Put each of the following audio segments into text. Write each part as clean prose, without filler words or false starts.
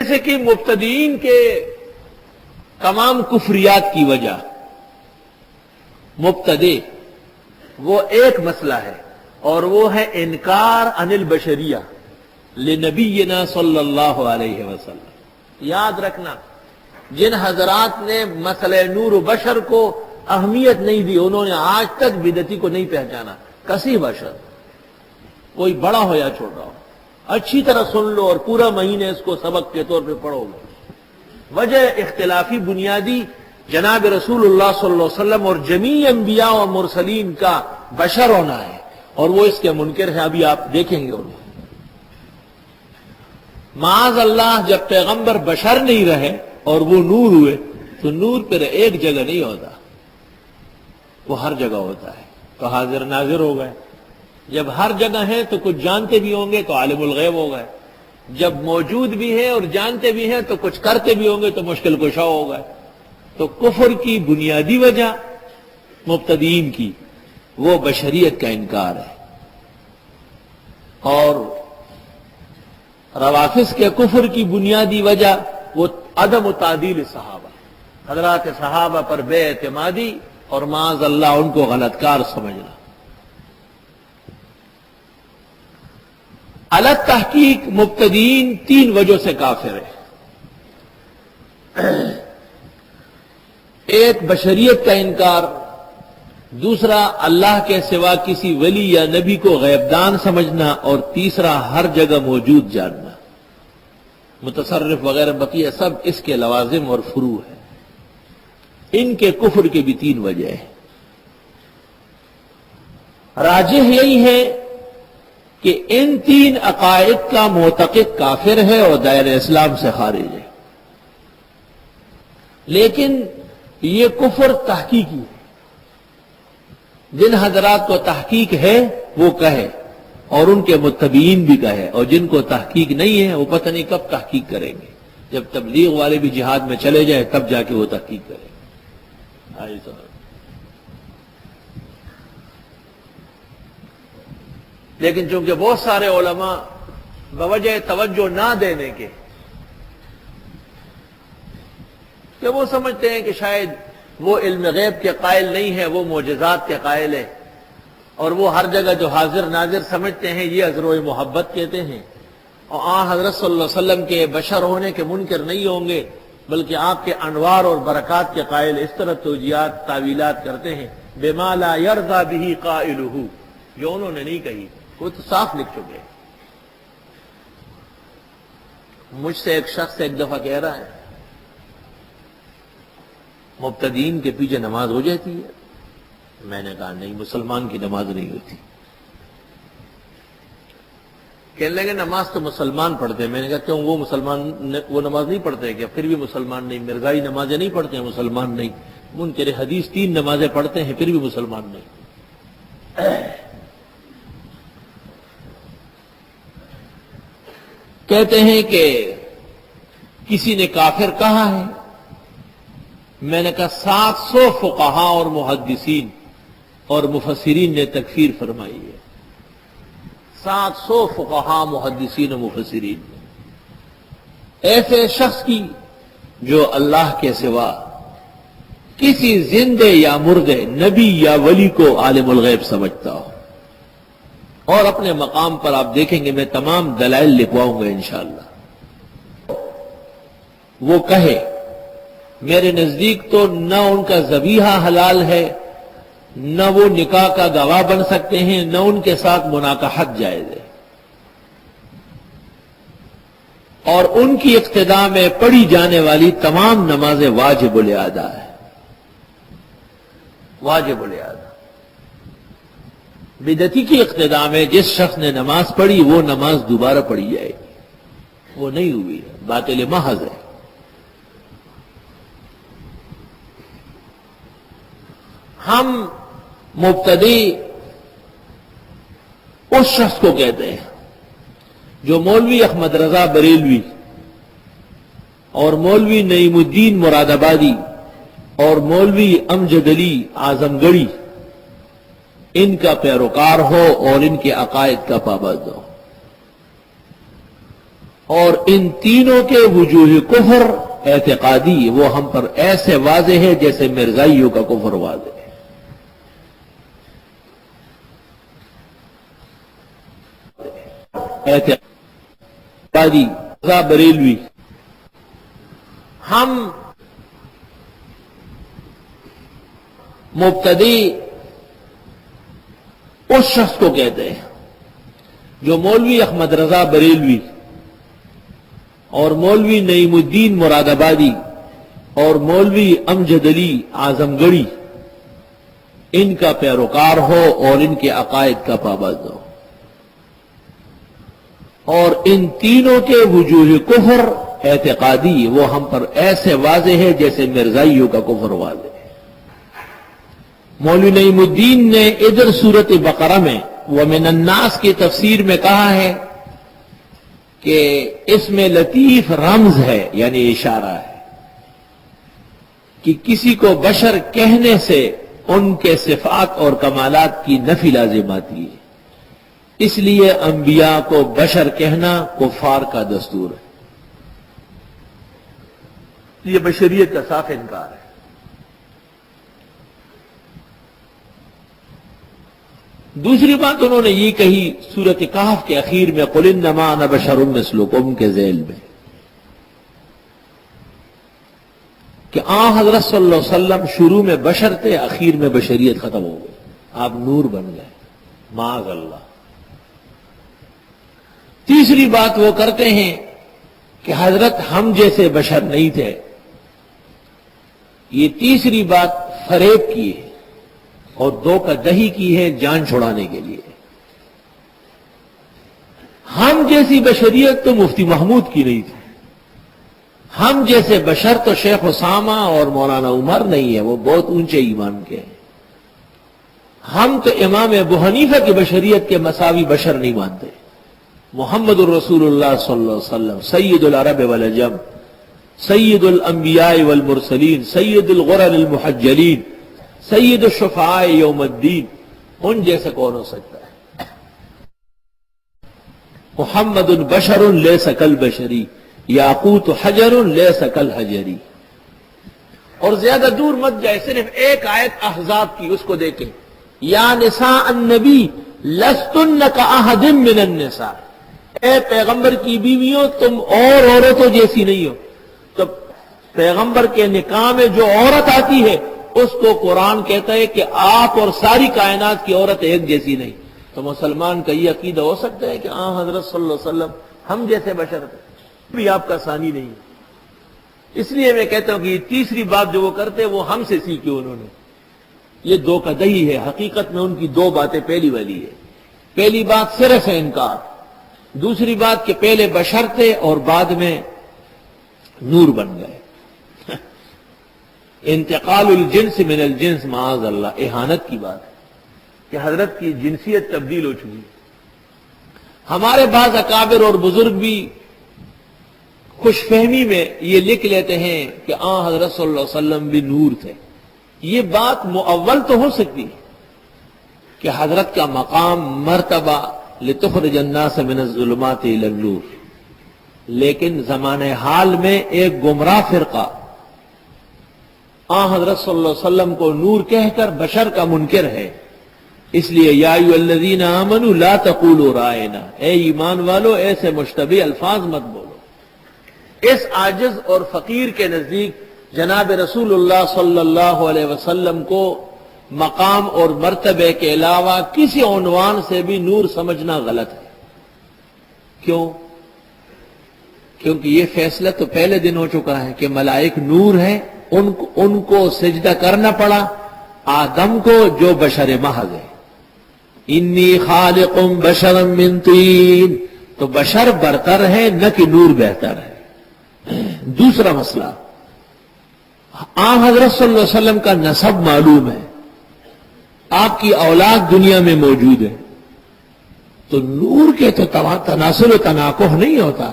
جیسے کہ مبتدئین کے تمام کفریات کی وجہ مبتدی وہ ایک مسئلہ ہے، اور وہ ہے انکار عن البشریہ لنبینا صلی اللہ علیہ وسلم۔ یاد رکھنا، جن حضرات نے مسئلہ نور و بشر کو اہمیت نہیں دی، انہوں نے آج تک بدعتی کو نہیں پہچانا۔ کسی بشر، کوئی بڑا ہو یا چھوٹا ہو، اچھی طرح سن لو اور پورا مہینے اس کو سبق کے طور پہ پڑھو گے۔ وجہ اختلافی بنیادی جناب رسول اللہ صلی اللہ علیہ وسلم اور جمیع انبیاء و مرسلین کا بشر ہونا ہے، اور وہ اس کے منکر ہے۔ ابھی آپ دیکھیں گے انہیں، معاذ اللہ جب پیغمبر بشر نہیں رہے اور وہ نور ہوئے تو نور پھر ایک جگہ نہیں ہوتا، وہ ہر جگہ ہوتا ہے۔ تو حاضر ناظر ہو گئے، جب ہر جگہ ہیں تو کچھ جانتے بھی ہوں گے تو عالم الغیب ہو گئے، جب موجود بھی ہیں اور جانتے بھی ہیں تو کچھ کرتے بھی ہوں گے تو مشکل کشا ہو گئے۔ تو کفر کی بنیادی وجہ مبتدئین کی وہ بشریت کا انکار ہے، اور روافض کے کفر کی بنیادی وجہ وہ عدم تعدیل صحابہ، حضرات صحابہ پر بے اعتمادی اور معاذ اللہ ان کو غلط کار سمجھنا۔ الگ تحقیق مبتدئین تین وجہ سے کافر ہے۔ ایک بشریت کا انکار، دوسرا اللہ کے سوا کسی ولی یا نبی کو غیبدان سمجھنا، اور تیسرا ہر جگہ موجود جاننا۔ متصرف وغیرہ بقیہ سب اس کے لوازم اور فروع ہیں۔ ان کے کفر کے بھی تین وجہ ہیں۔ راجح یہی ہے کہ ان تین عقائد کا معتقد کافر ہے اور دائرہ اسلام سے خارج ہے، لیکن یہ کفر تحقیقی ہے۔ جن حضرات کو تحقیق ہے وہ کہے، اور ان کے متبعین بھی کہے، اور جن کو تحقیق نہیں ہے وہ پتہ نہیں کب تحقیق کریں گے۔ جب تبلیغ والے بھی جہاد میں چلے جائیں تب جا کے وہ تحقیق کریں گے۔ لیکن چونکہ بہت سارے علماء بوجہ توجہ نہ دینے کے کہ وہ سمجھتے ہیں کہ شاید وہ علم غیب کے قائل نہیں ہے، وہ معجزات کے قائل ہے، اور وہ ہر جگہ جو حاضر ناظر سمجھتے ہیں یہ ازرو محبت کہتے ہیں، اور حضرت صلی اللہ علیہ وسلم کے بشر ہونے کے منکر نہیں ہوں گے، بلکہ آپ کے انوار اور برکات کے قائل، اس طرح توجیہات تعویلات کرتے ہیں۔ بما لا یرضی بہ قائلہ، جو انہوں نے نہیں کہی وہ تو صاف لکھ چکے۔ مجھ سے ایک شخص ایک دفعہ کہہ رہا ہے مبتدئین کے پیچھے نماز ہو جاتی ہے؟ میں نے کہا نہیں، مسلمان کی نماز نہیں ہوتی۔ کہنے لگے نماز تو مسلمان پڑھتے ہیں۔ میں نے کہا کیوں، وہ مسلمان وہ نماز نہیں پڑھتے کیا؟ پھر بھی مسلمان نہیں۔ مرزائی نمازیں نہیں پڑھتے ہیں، مسلمان نہیں۔ منکر حدیث 3 نمازیں پڑھتے ہیں پھر بھی مسلمان نہیں۔ کہتے ہیں کہ کسی نے کافر کہا ہے۔ میں نے کہا 700 فقہاء اور محدثین اور مفسرین نے تکفیر فرمائی ہے۔ 700 فقہاء، محدثین و مفسرین ایسے شخص کی جو اللہ کے سوا کسی زندے یا مردے نبی یا ولی کو عالم الغیب سمجھتا ہو، اور اپنے مقام پر آپ دیکھیں گے میں تمام دلائل لکھواؤں گا انشاءاللہ۔ وہ کہے میرے نزدیک تو نہ ان کا ذبیحہ حلال ہے، نہ وہ نکاح کا گواہ بن سکتے ہیں، نہ ان کے ساتھ مناکحت جائز ہے، اور ان کی اقتداء میں پڑھی جانے والی تمام نمازیں واجب الادا ہے۔ واجب الادا۔ بدعتی کی اقتداء میں جس شخص نے نماز پڑھی وہ نماز دوبارہ پڑھی جائے گی، وہ نہیں ہوئی ہے، باطل محض ہے۔ ہم مبتدی اس شخص کو کہتے ہیں جو مولوی احمد رضا بریلوی اور مولوی نعیم الدین مراد آبادی اور مولوی امجد علی اعظم گڑھی ان کا پیروکار ہو اور ان کے عقائد کا پابند ہو۔ اور ان تینوں کے وجوہ کفر اعتقادی وہ ہم پر ایسے واضح ہے جیسے مرزائیوں کا کفر واضح ہے۔ اعتقادی بریلوی، ہم مبتدی اس شخص کو کہتے ہیں جو مولوی احمد رضا بریلوی اور مولوی نعیم الدین مراد آبادی اور مولوی امجد علی اعظم گڑھی ان کا پیروکار ہو اور ان کے عقائد کا پابند ہو، اور ان تینوں کے وجوہ کفر اعتقادی وہ ہم پر ایسے واضح ہے جیسے مرزائیوں کا کفر واضح ہے۔ مولوی نعیم الدین نے ادھر سورت بقرہ میں ومن الناس کی تفسیر میں کہا ہے کہ اس میں لطیف رمز ہے، یعنی اشارہ ہے کہ کسی کو بشر کہنے سے ان کے صفات اور کمالات کی نفی لازم آتی ہے، اس لیے انبیاء کو بشر کہنا کفار کا دستور ہے۔ یہ بشریت کا صاف انکار ہے۔ دوسری بات انہوں نے یہ کہی سورۃ کہف کے اخیر میں قل انما انا بشر مثلکم کے ذیل میں کہ حضرت صلی اللہ علیہ وسلم شروع میں بشر تھے، اخیر میں بشریت ختم ہو گئی، آپ نور بن گئے، معاذ اللہ۔ تیسری بات وہ کرتے ہیں کہ حضرت ہم جیسے بشر نہیں تھے، یہ تیسری بات فریب کی ہے اور دھوکہ دہی کی ہے جان چھڑانے کے لیے۔ ہم جیسی بشریت تو مفتی محمود کی نہیں تھی، ہم جیسے بشر تو شیخ اسامہ اور مولانا عمر نہیں ہے، وہ بہت اونچے ایمان کے ہیں۔ ہم تو امام ابو حنیفہ کی بشریت کے مساوی بشر نہیں مانتے۔ محمد الرسول اللہ صلی اللہ علیہ وسلم سید العرب والعجم، سید الانبیاء والمرسلین، سید الغرر المحجلین، سید الشفعاء یوم الدین، ان جیسا کون ہو سکتا ہے؟ محمد بشر لیس کالبشری، یاقوت حجر لیس کالحجری۔ اور زیادہ دور مت جائے، صرف ایک آیت احزاب کی، اس کو دیکھیں، یا نساء النبی لستن کاحد من النساء، اے پیغمبر کی بیویوں تم اور عورتوں جیسی نہیں ہو۔ تو پیغمبر کے نکاح میں جو عورت آتی ہے اس کو قرآن کہتا ہے کہ آپ اور ساری کائنات کی عورت ایک جیسی نہیں۔ تو مسلمان کا یہ عقیدہ ہو سکتا ہے کہ حضرت صلی اللہ علیہ وسلم ہم جیسے بشر تھے، بھی آپ کا ثانی نہیں ہے۔ اس لیے میں کہتا ہوں کہ یہ تیسری بات جو وہ کرتے وہ ہم سے سیکھی انہوں نے، یہ دھوکہ دہی ہے۔ حقیقت میں ان کی دو باتیں، پہلی والی ہے، پہلی بات صرف ہے انکار، دوسری بات کہ پہلے بشر تھے اور بعد میں نور بن گئے۔ انتقال الجنس من الجنس، معاذ اللہ، اہانت کی بات ہے کہ حضرت کی جنسیت تبدیل ہو چکی ہے۔ ہمارے بعض اکابر اور بزرگ بھی خوش فہمی میں یہ لکھ لیتے ہیں کہ حضرت صلی اللہ علیہ وسلم بھی نور تھے۔ یہ بات مؤول تو ہو سکتی ہے کہ حضرت کا مقام، مرتبہ لتخرج الناس من الظلمات الى النور، لیکن زمانے حال میں ایک گمراہ فرقہ حضرت صلی اللہ علیہ وسلم کو نور کہہ کر بشر کا منکر ہے۔ اس لیے یا ایھا الذین آمنوا لا تقولوا رائنا، اے ایمان والو ایسے مشتبہ الفاظ مت بولو۔ اس عاجز اور فقیر کے نزدیک جناب رسول اللہ صلی اللہ علیہ وسلم کو مقام اور مرتبے کے علاوہ کسی عنوان سے بھی نور سمجھنا غلط ہے۔ کیوں؟ کیونکہ یہ فیصلہ تو پہلے دن ہو چکا ہے کہ ملائک نور ہیں، ان کو سجدہ کرنا پڑا آدم کو جو بشر محض ہے۔ انی خالق بشرا من طین، تو بشر برتر ہے نہ کہ نور بہتر ہے۔ دوسرا مسئلہ، حضرت صلی اللہ علیہ وسلم کا نسب معلوم ہے، آپ کی اولاد دنیا میں موجود ہے، تو نور کے تو تناسل و تناقض نہیں ہوتا۔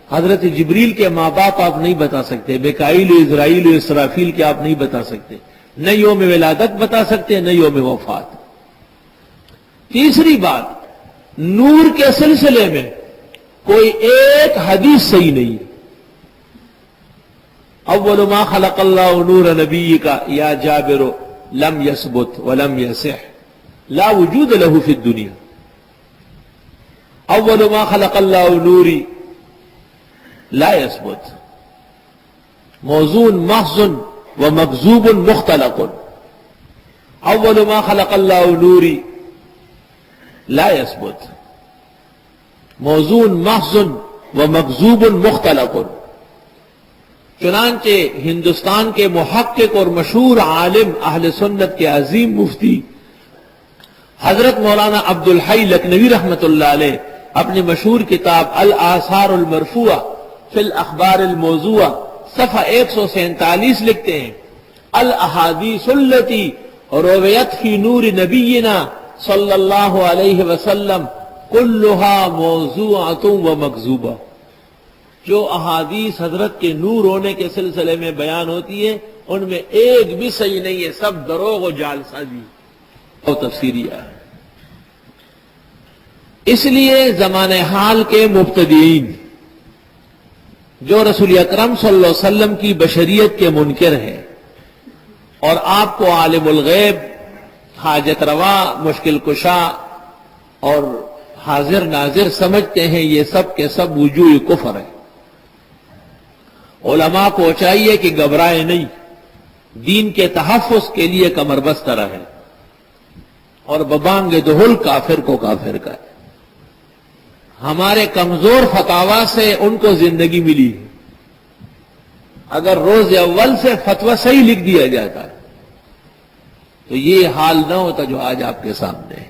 حضرت جبریل کے ماں باپ آپ نہیں بتا سکتے، میکائیل و اسرائیل و اسرافیل کے آپ نہیں بتا سکتے، نہ یوم ولادت بتا سکتے نہ یوم وفات۔ تیسری بات، نور کے سلسلے میں کوئی ایک حدیث صحیح نہیں ہے۔ اول ما خلق اللہ نور نبی کا یا جابر لم یثبت ولم یصح لا وجود له فی الدنیا۔ اول ما خلق اللہ نوری لا یثبت، موزون محض ومکذوب مختلق۔ اول ما خلق اللہ نوری لا یثبت، موزون محض ومکذوب مختلق۔ چنانچہ ہندوستان کے محقق اور مشہور عالم اہل سنت کے عظیم مفتی حضرت مولانا عبد الحی لکھنوی رحمۃ اللہ علیہ اپنی مشہور کتاب الآثار المرفوعہ فی الاخبار الموضوعہ صفحہ 147 لکھتے ہیں: الاحادیث التی رویت فی نور نبینا صلی اللہ علیہ وسلم کلھا موضوعۃ و مکذوبہ۔ جو احادیث حضرت کے نور ہونے کے سلسلے میں بیان ہوتی ہے ان میں ایک بھی صحیح نہیں ہے، سب دروغ و جعل سازی اور تفسیریہ ہے۔ اس لیے زمان حال کے مبتدئین جو رسول اکرم صلی اللہ علیہ وسلم کی بشریت کے منکر ہیں اور آپ کو عالم الغیب، حاجت روا، مشکل کشا اور حاضر ناظر سمجھتے ہیں، یہ سب کے سب وجوہ کفر ہے۔ علماء کو چاہیے کہ گھبرائے نہیں، دین کے تحفظ کے لیے کمر بستہ رہے اور ببانگ دہل کافر کو کافر کا ہے۔ ہمارے کمزور فتاوا سے ان کو زندگی ملی ہے، اگر روز اول سے فتویٰ صحیح لکھ دیا جاتا ہے تو یہ حال نہ ہوتا جو آج آپ کے سامنے ہے۔